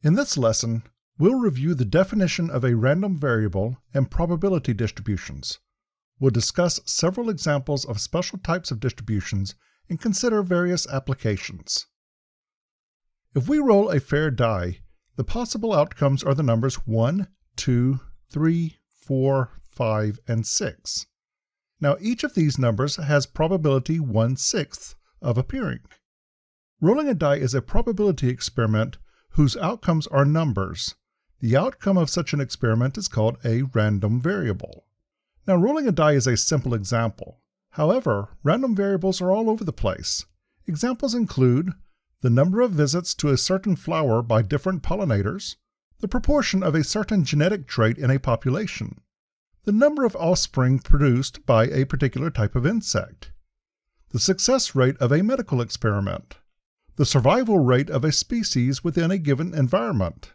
In this lesson, we'll review the definition of a random variable and probability distributions. We'll discuss several examples of special types of distributions and consider various applications. If we roll a fair die, the possible outcomes are the numbers 1, 2, 3, 4, 5, and 6. Now each of these numbers has probability 1/6 of appearing. Rolling a die is a probability experiment whose outcomes are numbers. The outcome of such an experiment is called a random variable. Now rolling a die is a simple example. However, random variables are all over the place. Examples include the number of visits to a certain flower by different pollinators, the proportion of a certain genetic trait in a population, the number of offspring produced by a particular type of insect, the success rate of a medical experiment, the survival rate of a species within a given environment,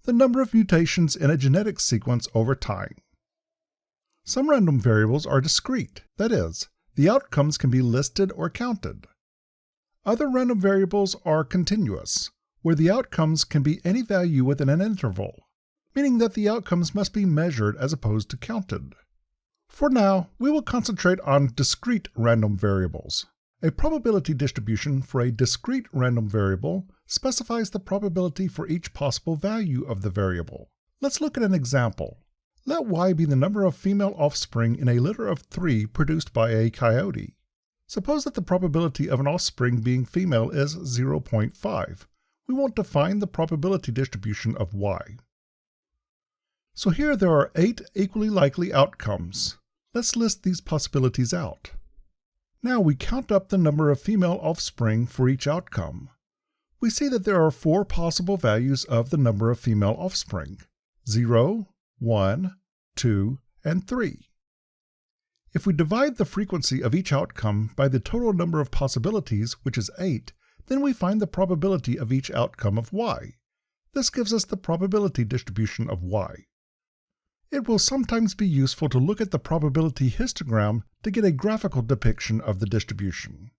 the number of mutations in a genetic sequence over time. Some random variables are discrete, that is, the outcomes can be listed or counted. Other random variables are continuous, where the outcomes can be any value within an interval, meaning that the outcomes must be measured as opposed to counted. For now, we will concentrate on discrete random variables. A probability distribution for a discrete random variable specifies the probability for each possible value of the variable. Let's look at an example. Let y be the number of female offspring in a litter of 3 produced by a coyote. Suppose that the probability of an offspring being female is 0.5. We want to find the probability distribution of y. So here there are 8 equally likely outcomes. Let's list these possibilities out. Now we count up the number of female offspring for each outcome. We see that there are 4 possible values of the number of female offspring: 0, 1, 2, and 3. If we divide the frequency of each outcome by the total number of possibilities, which is 8, then we find the probability of each outcome of y. This gives us the probability distribution of y. It will sometimes be useful to look at the probability histogram to get a graphical depiction of the distribution.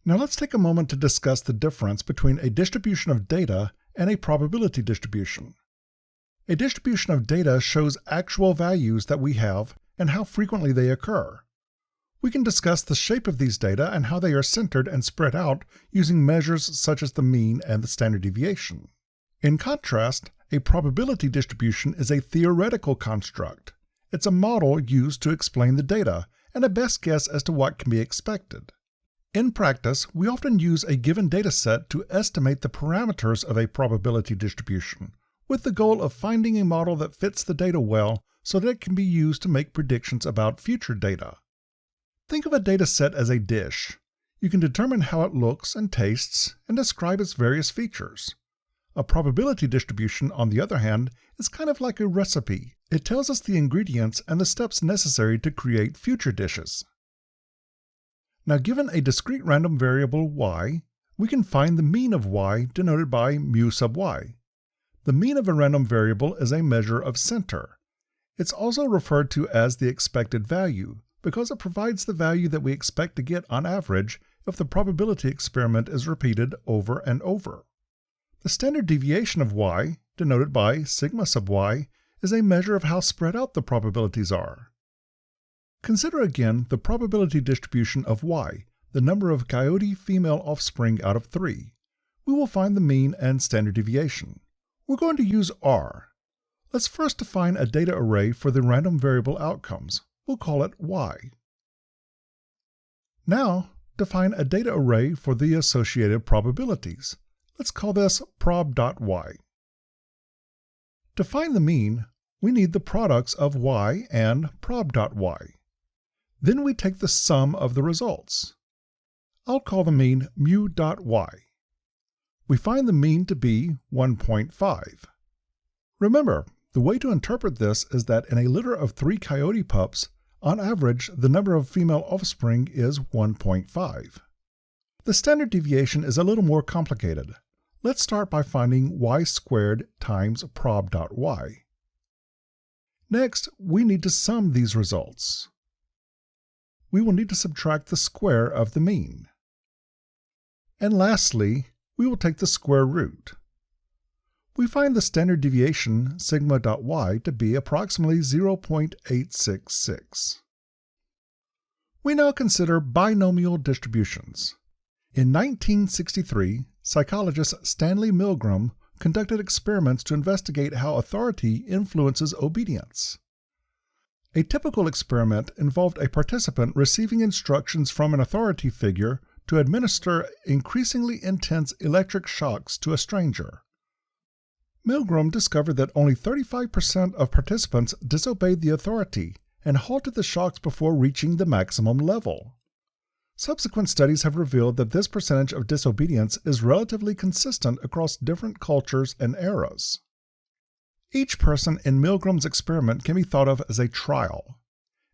Now let's take a moment to discuss the difference between a distribution of data and a probability distribution. A distribution of data shows actual values that we have and how frequently they occur. We can discuss the shape of these data and how they are centered and spread out using measures such as the mean and the standard deviation. In contrast, a probability distribution is a theoretical construct. It's a model used to explain the data and a best guess as to what can be expected. In practice, we often use a given data set to estimate the parameters of a probability distribution, with the goal of finding a model that fits the data well so that it can be used to make predictions about future data. Think of a data set as a dish. You can determine how it looks and tastes and describe its various features. A probability distribution, on the other hand, is kind of like a recipe. It tells us the ingredients and the steps necessary to create future dishes. Now, given a discrete random variable y, we can find the mean of y denoted by mu sub y. The mean of a random variable is a measure of center. It's also referred to as the expected value because it provides the value that we expect to get on average if the probability experiment is repeated over and over. The standard deviation of y, denoted by sigma sub y, is a measure of how spread out the probabilities are. Consider again the probability distribution of y, the number of coyote female offspring out of 3. We will find the mean and standard deviation. We're going to use R. Let's first define a data array for the random variable outcomes. We'll call it y. Now, define a data array for the associated probabilities. Let's call this prob.y. To find the mean, we need the products of y and prob.y. Then we take the sum of the results. I'll call the mean mu.y. We find the mean to be 1.5. Remember, the way to interpret this is that in a litter of 3 coyote pups, on average, the number of female offspring is 1.5. The standard deviation is a little more complicated. Let's start by finding y squared times prob.y. Next, we need to sum these results. We will need to subtract the square of the mean. And lastly, we will take the square root. We find the standard deviation sigma.y to be approximately 0.866. We now consider binomial distributions. In 1963, psychologist Stanley Milgram conducted experiments to investigate how authority influences obedience. A typical experiment involved a participant receiving instructions from an authority figure to administer increasingly intense electric shocks to a stranger. Milgram discovered that only 35% of participants disobeyed the authority and halted the shocks before reaching the maximum level. Subsequent studies have revealed that this percentage of disobedience is relatively consistent across different cultures and eras. Each person in Milgram's experiment can be thought of as a trial.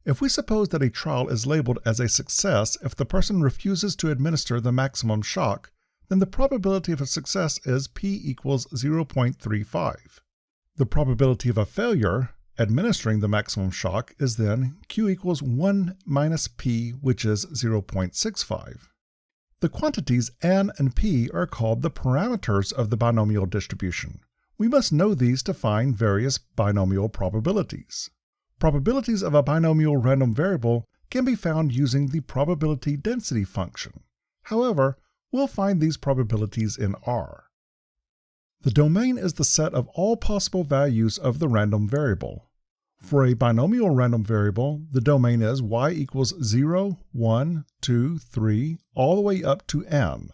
If we suppose that a trial is labeled as a success if the person refuses to administer the maximum shock, then the probability of a success is p equals 0.35. The probability of a failure, administering the maximum shock, is then q equals 1 minus p, which is 0.65. The quantities n and p are called the parameters of the binomial distribution. We must know these to find various binomial probabilities. Probabilities of a binomial random variable can be found using the probability density function. However, we'll find these probabilities in R. The domain is the set of all possible values of the random variable. For a binomial random variable, the domain is y equals 0, 1, 2, 3, all the way up to n.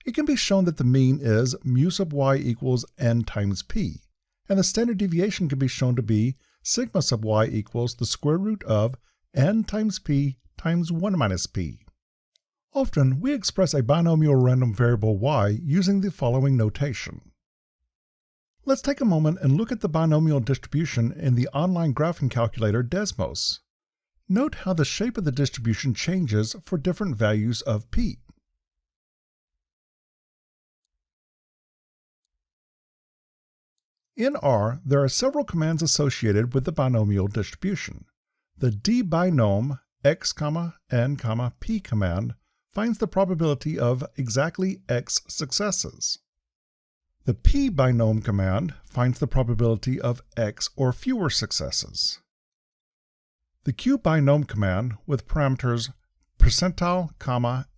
It can be shown that the mean is mu sub y equals n times p, and the standard deviation can be shown to be sigma sub y equals the square root of n times p times 1 minus p. Often, we express a binomial random variable y using the following notation. Let's take a moment and look at the binomial distribution in the online graphing calculator Desmos. Note how the shape of the distribution changes for different values of p. In R, there are several commands associated with the binomial distribution. The dbinom x, n, p command finds the probability of exactly x successes. The pbinom command finds the probability of x or fewer successes. The qbinom command with parameters percentile,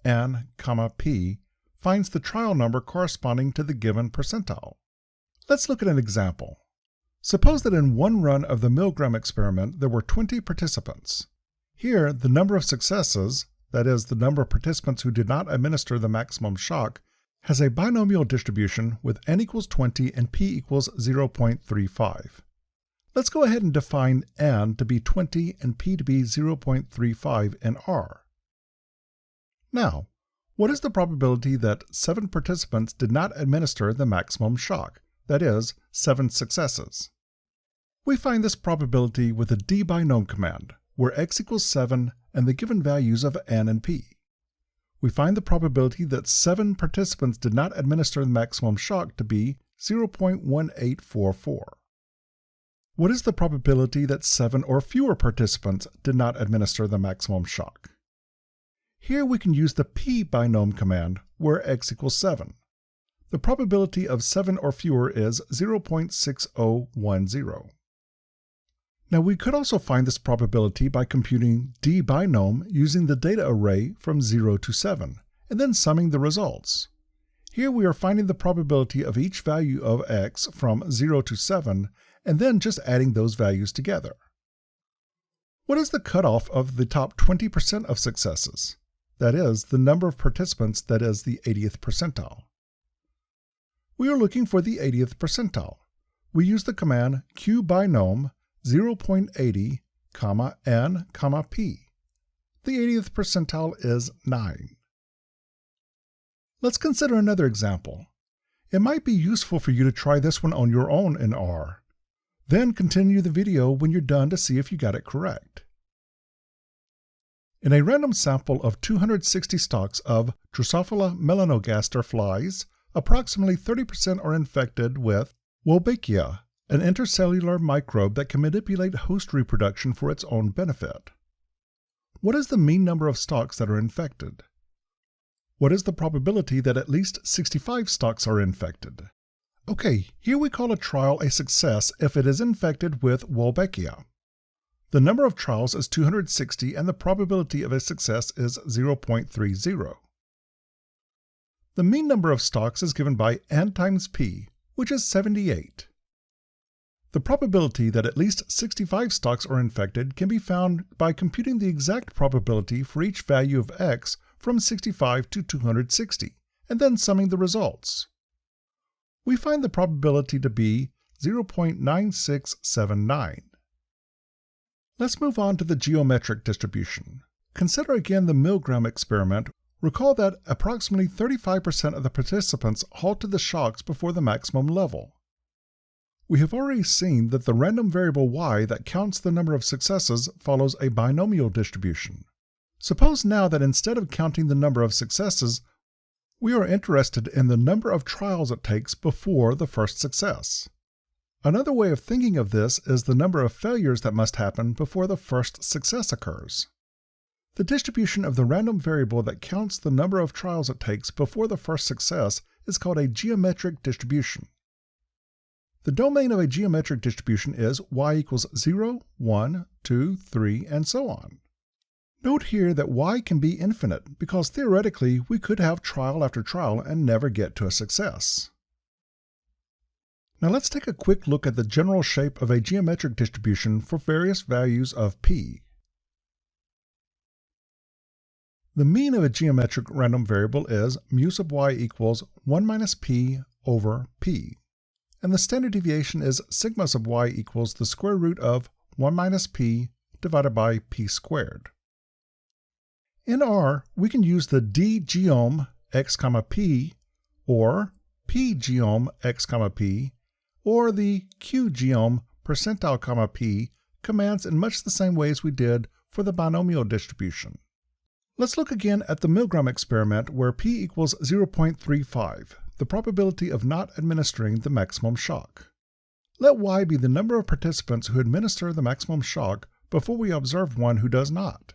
n, p finds the trial number corresponding to the given percentile. Let's look at an example. Suppose that in one run of the Milgram experiment there were 20 participants. Here, the number of successes, that is, the number of participants who did not administer the maximum shock, has a binomial distribution with n equals 20 and p equals 0.35. Let's go ahead and define n to be 20 and p to be 0.35 in R. Now, what is the probability that 7 participants did not administer the maximum shock? That is, 7 successes. We find this probability with the dbinom command, where x equals 7 and the given values of n and p. We find the probability that 7 participants did not administer the maximum shock to be 0.1844. What is the probability that 7 or fewer participants did not administer the maximum shock? Here we can use the pbinom command, where x equals 7. The probability of 7 or fewer is 0.6010. Now we could also find this probability by computing dbinom using the data array from 0 to 7, and then summing the results. Here we are finding the probability of each value of x from 0 to 7, and then just adding those values together. What is the cutoff of the top 20% of successes? That is, the number of participants that is the 80th percentile. We are looking for the 80th percentile. We use the command qbinom 0.80, n, p. The 80th percentile is 9. Let's consider another example. It might be useful for you to try this one on your own in R. Then continue the video when you're done to see if you got it correct. In a random sample of 260 stocks of Drosophila melanogaster flies, approximately 30% are infected with Wolbachia, an intercellular microbe that can manipulate host reproduction for its own benefit. What is the mean number of stocks that are infected? What is the probability that at least 65 stocks are infected? Okay, here we call a trial a success if it is infected with Wolbachia. The number of trials is 260 and the probability of a success is 0.30. The mean number of stocks is given by n times p, which is 78. The probability that at least 65 stocks are infected can be found by computing the exact probability for each value of x from 65 to 260, and then summing the results. We find the probability to be 0.9679. Let's move on to the geometric distribution. Consider again the Milgram experiment. Recall that approximately 35% of the participants halted the shocks before the maximum level. We have already seen that the random variable y that counts the number of successes follows a binomial distribution. Suppose now that instead of counting the number of successes, we are interested in the number of trials it takes before the first success. Another way of thinking of this is the number of failures that must happen before the first success occurs. The distribution of the random variable that counts the number of trials it takes before the first success is called a geometric distribution. The domain of a geometric distribution is y equals 0, 1, 2, 3, and so on. Note here that y can be infinite because theoretically we could have trial after trial and never get to a success. Now let's take a quick look at the general shape of a geometric distribution for various values of p. The mean of a geometric random variable is mu sub y equals 1 minus p over p, and the standard deviation is sigma sub y equals the square root of 1 minus p divided by p squared. In R, we can use the d geom x comma p, or p geom x comma p, or the q geom percentile comma p commands in much the same way as we did for the binomial distribution. Let's look again at the Milgram experiment where p equals 0.35, the probability of not administering the maximum shock. Let y be the number of participants who administer the maximum shock before we observe one who does not.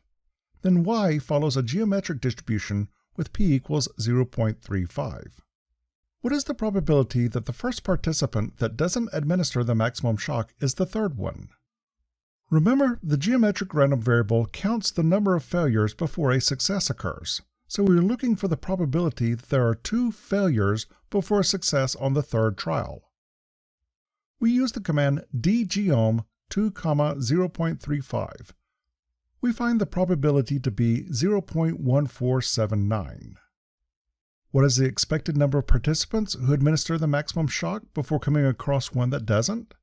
Then y follows a geometric distribution with p equals 0.35. What is the probability that the first participant that doesn't administer the maximum shock is the third one? Remember, the geometric random variable counts the number of failures before a success occurs, so we are looking for the probability that there are 2 failures before a success on the third trial. We use the command dgeom 2, 0.35. We find the probability to be 0.1479. What is the expected number of participants who administer the maximum shock before coming across one that doesn't?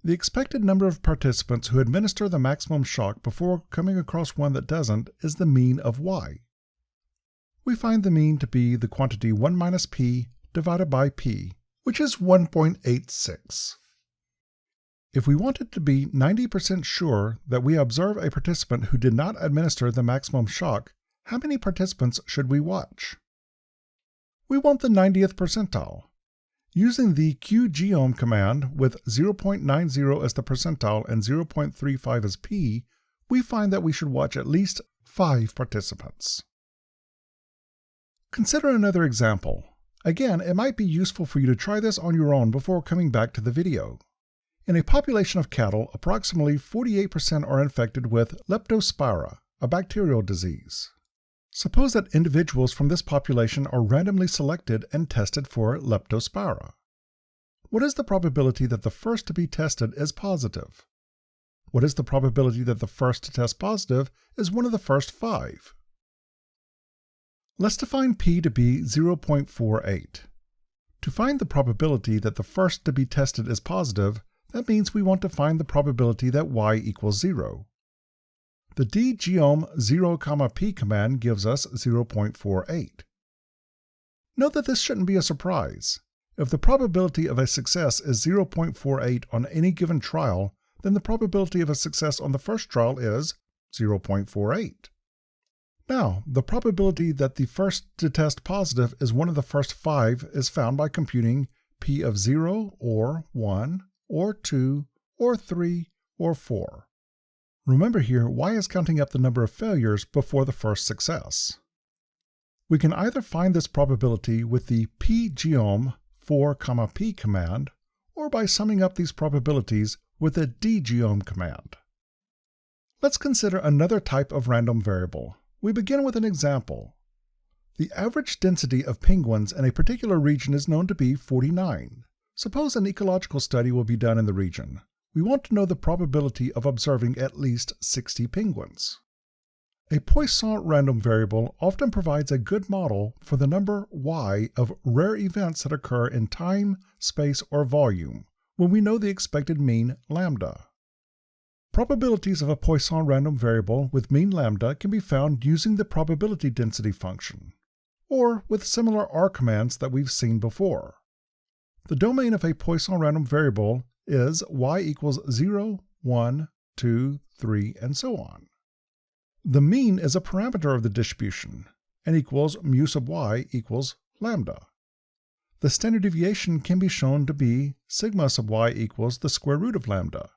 The expected number of participants who administer the maximum shock before coming across one that doesn't is the mean of y. We find the mean to be the quantity 1 minus p divided by p, which is 1.86. If we wanted to be 90% sure that we observe a participant who did not administer the maximum shock, how many participants should we watch? We want the 90th percentile. Using the qgeom command with 0.90 as the percentile and 0.35 as p, we find that we should watch at least 5 participants. Consider another example. Again, it might be useful for you to try this on your own before coming back to the video. In a population of cattle, approximately 48% are infected with leptospira, a bacterial disease. Suppose that individuals from this population are randomly selected and tested for leptospira. What is the probability that the first to be tested is positive? What is the probability that the first to test positive is one of the first 5? Let's define p to be 0.48. To find the probability that the first to be tested is positive, that means we want to find the probability that y equals 0. The dgeom 0, p command gives us 0.48. Note that this shouldn't be a surprise. If the probability of a success is 0.48 on any given trial, then the probability of a success on the first trial is 0.48. Now, the probability that the first to test positive is one of the first 5 is found by computing p of 0 or 1 or 2 or 3 or 4. Remember here, y is counting up the number of failures before the first success. We can either find this probability with the pgeom 4p command, or by summing up these probabilities with the dgeom command. Let's consider another type of random variable. We begin with an example. The average density of penguins in a particular region is known to be 49. Suppose an ecological study will be done in the region. We want to know the probability of observing at least 60 penguins. A Poisson random variable often provides a good model for the number y of rare events that occur in time, space, or volume when we know the expected mean lambda. Probabilities of a Poisson random variable with mean lambda can be found using the probability density function, or with similar R commands that we've seen before. The domain of a Poisson random variable is y equals 0, 1, 2, 3, and so on. The mean is a parameter of the distribution, and equals mu sub y equals lambda. The standard deviation can be shown to be sigma sub y equals the square root of lambda.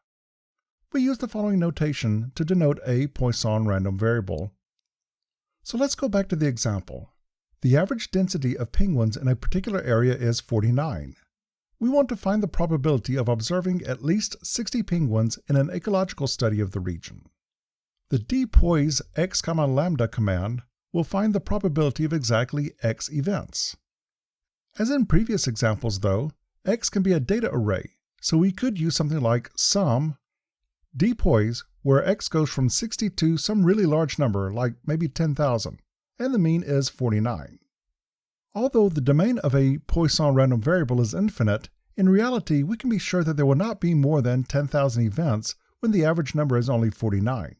We use the following notation to denote a Poisson random variable. So let's go back to the example. The average density of penguins in a particular area is 49. We want to find the probability of observing at least 60 penguins in an ecological study of the region. The dpois x, lambda command will find the probability of exactly x events. As in previous examples though, x can be a data array, so we could use something like sum dpois, where x goes from 60 to some really large number, like maybe 10,000, and the mean is 49. Although the domain of a Poisson random variable is infinite, in reality we can be sure that there will not be more than 10,000 events when the average number is only 49.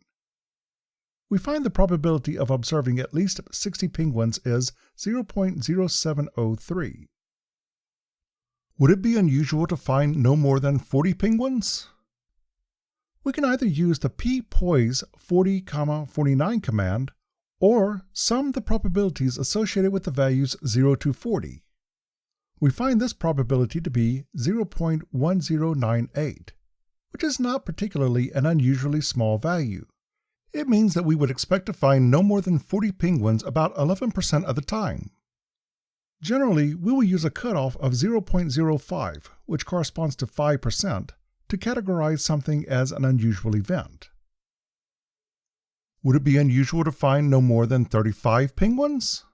We find the probability of observing at least 60 penguins is 0.0703. Would it be unusual to find no more than 40 penguins? We can either use the ppois 40, 49 command, or sum the probabilities associated with the values 0 to 40. We find this probability to be 0.1098, which is not particularly an unusually small value. It means that we would expect to find no more than 40 penguins about 11% of the time. Generally, we will use a cutoff of 0.05, which corresponds to 5%, to categorize something as an unusual event. Would it be unusual to find no more than 35 penguins?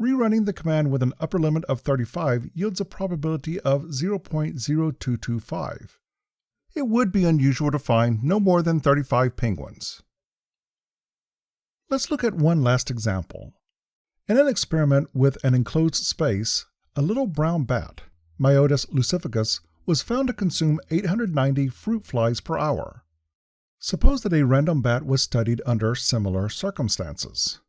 Rerunning the command with an upper limit of 35 yields a probability of 0.0225. It would be unusual to find no more than 35 penguins. Let's look at one last example. In an experiment with an enclosed space, a little brown bat, Myotis lucificus, was found to consume 890 fruit flies per hour. Suppose that a random bat was studied under similar circumstances.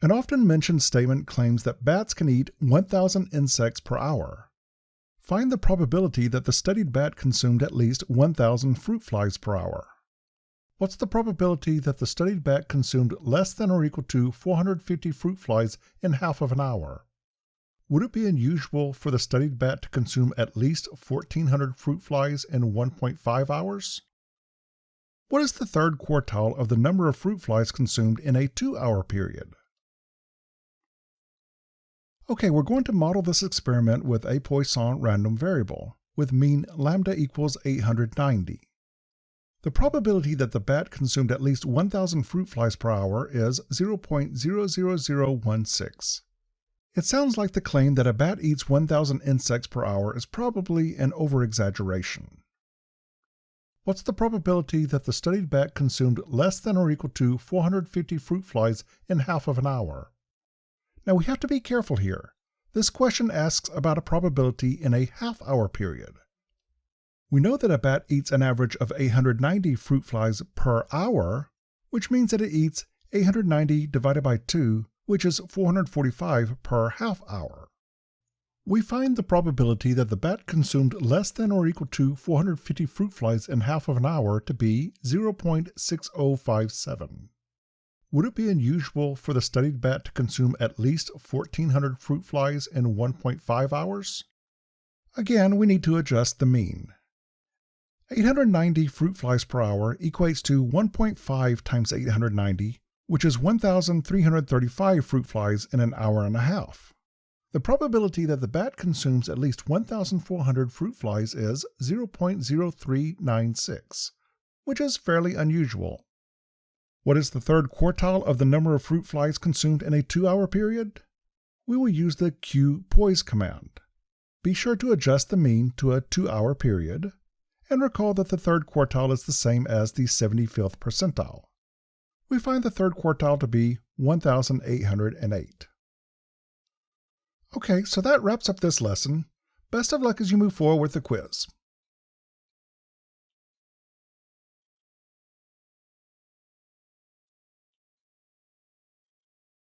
An often mentioned statement claims that bats can eat 1,000 insects per hour. Find the probability that the studied bat consumed at least 1,000 fruit flies per hour. What's the probability that the studied bat consumed less than or equal to 450 fruit flies in half of an hour? Would it be unusual for the studied bat to consume at least 1,400 fruit flies in 1.5 hours? What is the third quartile of the number of fruit flies consumed in a 2-hour period? Okay, we're going to model this experiment with a Poisson random variable, with mean lambda equals 890. The probability that the bat consumed at least 1,000 fruit flies per hour is 0.00016. It sounds like the claim that a bat eats 1,000 insects per hour is probably an over-exaggeration. What's the probability that the studied bat consumed less than or equal to 450 fruit flies in half of an hour? Now we have to be careful here. This question asks about a probability in a half-hour period. We know that a bat eats an average of 890 fruit flies per hour, which means that it eats 890 divided by 2, which is 445 per half hour. We find the probability that the bat consumed less than or equal to 450 fruit flies in half of an hour to be 0.6057. Would it be unusual for the studied bat to consume at least 1,400 fruit flies in 1.5 hours? Again, we need to adjust the mean. 890 fruit flies per hour equates to 1.5 times 890, which is 1,335 fruit flies in an hour and a half. The probability that the bat consumes at least 1,400 fruit flies is 0.0396, which is fairly unusual. What is the third quartile of the number of fruit flies consumed in a 2-hour period? We will use the Poisson command. Be sure to adjust the mean to a 2-hour period, and recall that the third quartile is the same as the 75th percentile. We find the third quartile to be 1,808. Okay, so that wraps up this lesson. Best of luck as you move forward with the quiz.